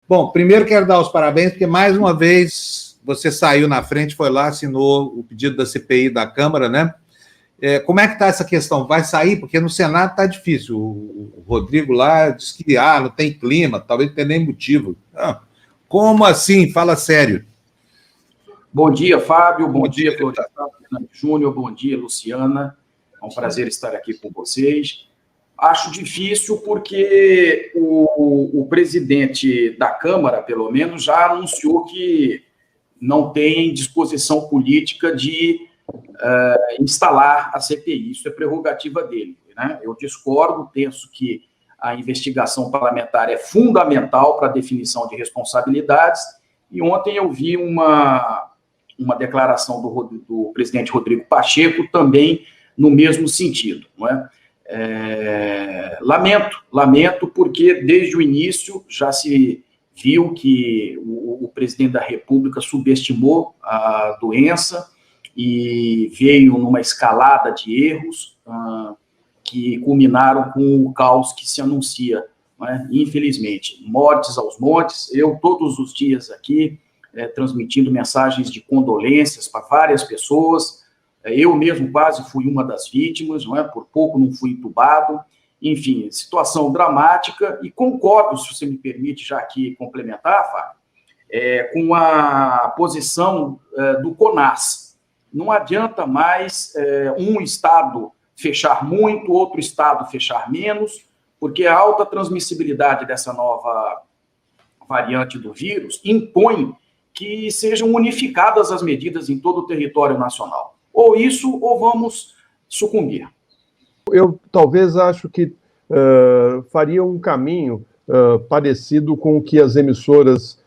Bom, primeiro quero dar os parabéns, porque mais uma vez você saiu na frente, foi lá, assinou o pedido da CPI da Câmara, né? Como é que está essa questão? Vai sair? Porque no Senado está difícil. O Rodrigo lá disse que não tem clima, talvez não tenha nem motivo. Como assim? Fala sério. Bom dia, Fábio. Bom dia, Florestan Júnior. Bom dia, Luciana. É um prazer estar aqui com vocês. Acho difícil porque o presidente da Câmara, pelo menos, já anunciou que não tem disposição política de instalar a CPI. Isso é prerrogativa dele, né? Eu discordo, penso que a investigação parlamentar é fundamental para a definição de responsabilidades, e ontem eu vi uma declaração do presidente Rodrigo Pacheco também no mesmo sentido, não é? Lamento, porque desde o início já se viu que o presidente da República subestimou a doença e veio numa escalada de erros que culminaram com o caos que se anuncia, né? Infelizmente. Mortes aos montes, eu todos os dias aqui transmitindo mensagens de condolências para várias pessoas. Eu mesmo quase fui uma das vítimas, não é? Por pouco não fui entubado. Enfim, situação dramática, e concordo, se você me permite já aqui complementar, Fábio, com a posição do CONAS. Não adianta mais um estado fechar muito, outro estado fechar menos, porque a alta transmissibilidade dessa nova variante do vírus impõe que sejam unificadas as medidas em todo o território nacional. Ou isso, ou vamos sucumbir. Eu talvez acho que faria um caminho parecido com o que as emissoras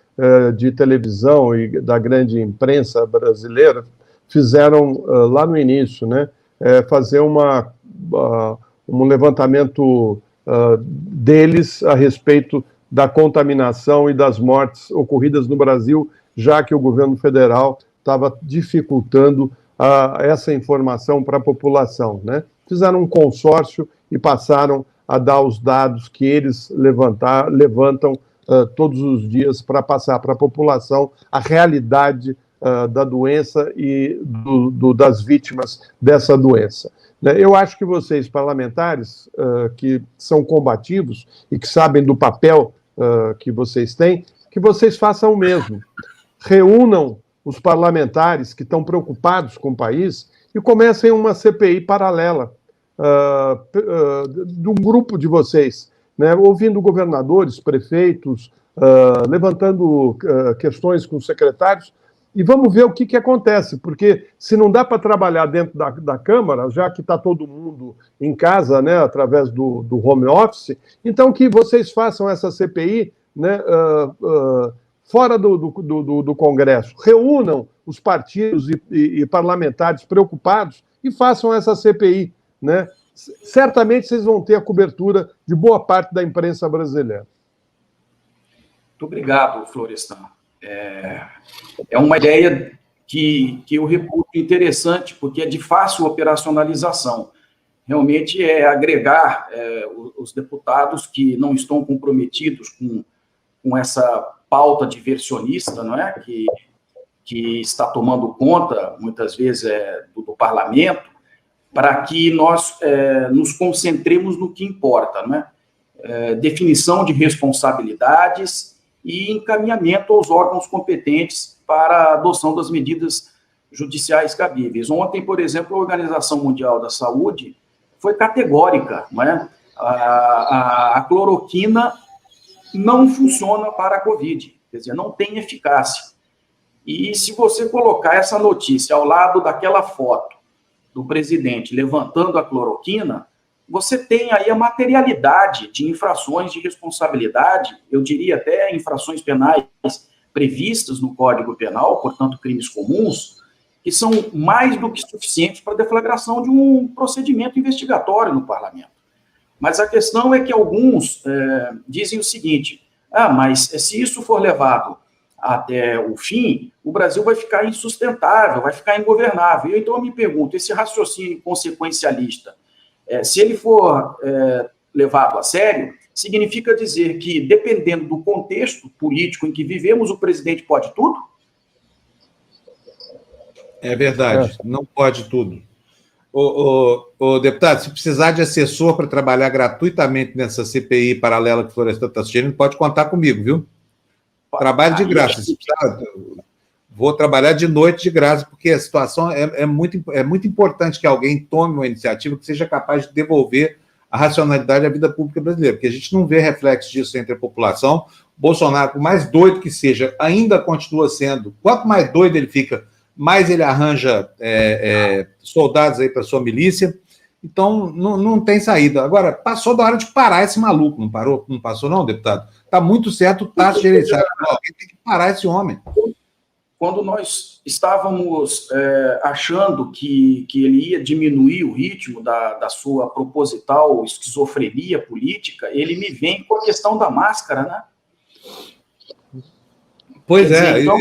de televisão e da grande imprensa brasileira fizeram lá no início, né? Fazer um levantamento deles a respeito da contaminação e das mortes ocorridas no Brasil, já que o governo federal estava dificultando essa informação para a população, né? Fizeram um consórcio e passaram a dar os dados que eles levantam todos os dias para passar para a população a realidade da doença e das vítimas dessa doença. Eu acho que vocês, parlamentares, que são combativos e que sabem do papel que vocês têm, que vocês façam o mesmo. Reúnam os parlamentares que estão preocupados com o país e comecem uma CPI paralela de um grupo de vocês, né, ouvindo governadores, prefeitos, levantando questões com os secretários, e vamos ver o que acontece, porque se não dá para trabalhar dentro da Câmara, já que está todo mundo em casa, né, através do home office, então que vocês façam essa CPI, né, fora do Congresso. Reúnam os partidos e parlamentares preocupados e façam essa CPI, né? Certamente vocês vão ter a cobertura de boa parte da imprensa brasileira. Muito obrigado, Florestan. É uma ideia que eu reputo interessante, porque é de fácil operacionalização. Realmente é agregar os deputados que não estão comprometidos com essa pauta diversionista, não é? Que está tomando conta, muitas vezes, do parlamento, para que nós nos concentremos no que importa, não é? Definição de responsabilidades e encaminhamento aos órgãos competentes para a adoção das medidas judiciais cabíveis. Ontem, por exemplo, a Organização Mundial da Saúde foi categórica, não é? A cloroquina não funciona para a Covid, quer dizer, não tem eficácia. E se você colocar essa notícia ao lado daquela foto do presidente levantando a cloroquina, você tem aí a materialidade de infrações de responsabilidade, eu diria até infrações penais previstas no Código Penal, portanto, crimes comuns, que são mais do que suficientes para a deflagração de um procedimento investigatório no parlamento. Mas a questão é que alguns dizem o seguinte: mas se isso for levado até o fim, o Brasil vai ficar insustentável, vai ficar ingovernável. Então eu me pergunto, esse raciocínio consequencialista, se ele for levado a sério, significa dizer que, dependendo do contexto político em que vivemos, o presidente pode tudo? É verdade, não pode tudo. Ô, deputado, se precisar de assessor para trabalhar gratuitamente nessa CPI paralela que o Florestan está assistindo, pode contar comigo, viu? Trabalho de graça. Vou trabalhar de noite de graça, porque a situação é muito importante que alguém tome uma iniciativa que seja capaz de devolver a racionalidade à vida pública brasileira, porque a gente não vê reflexo disso entre a população. Bolsonaro, por mais doido que seja, ainda continua sendo. Quanto mais doido ele fica, mais ele arranja soldados aí para sua milícia. Então, não tem saída. Agora, passou da hora de parar esse maluco, não parou? Não passou, não, deputado? Está muito certo o Tasso Gereissati. Alguém tem que parar esse homem. Quando nós estávamos achando que ele ia diminuir o ritmo da sua proposital esquizofrenia política, ele me vem com a questão da máscara, né? Pois é, então,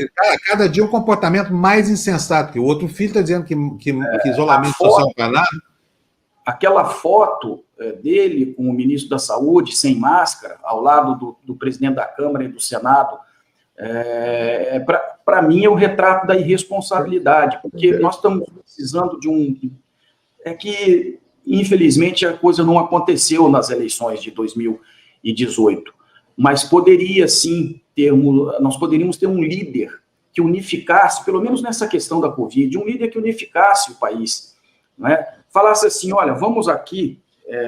cada dia um comportamento mais insensato que o outro. O filho está dizendo que isolamento social não é nada. Aquela foto dele com o ministro da Saúde, sem máscara, ao lado do presidente da Câmara e do Senado, para mim é o retrato da irresponsabilidade, porque nós estamos precisando de um... É que, infelizmente, a coisa não aconteceu nas eleições de 2018, mas poderia, sim, nós poderíamos ter um líder que unificasse, pelo menos nessa questão da Covid, um líder que unificasse o país, né? Falasse assim, olha, vamos aqui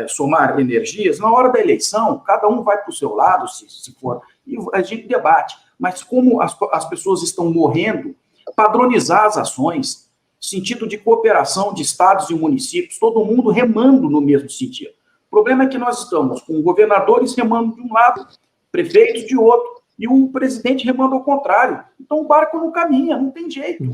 somar energias, na hora da eleição, cada um vai para o seu lado, se for, e a gente debate. Mas como as pessoas estão morrendo, padronizar as ações, sentido de cooperação de estados e municípios, todo mundo remando no mesmo sentido. O problema é que nós estamos com governadores remando de um lado, prefeitos de outro, e o presidente remando ao contrário. Então o barco não caminha, não tem jeito.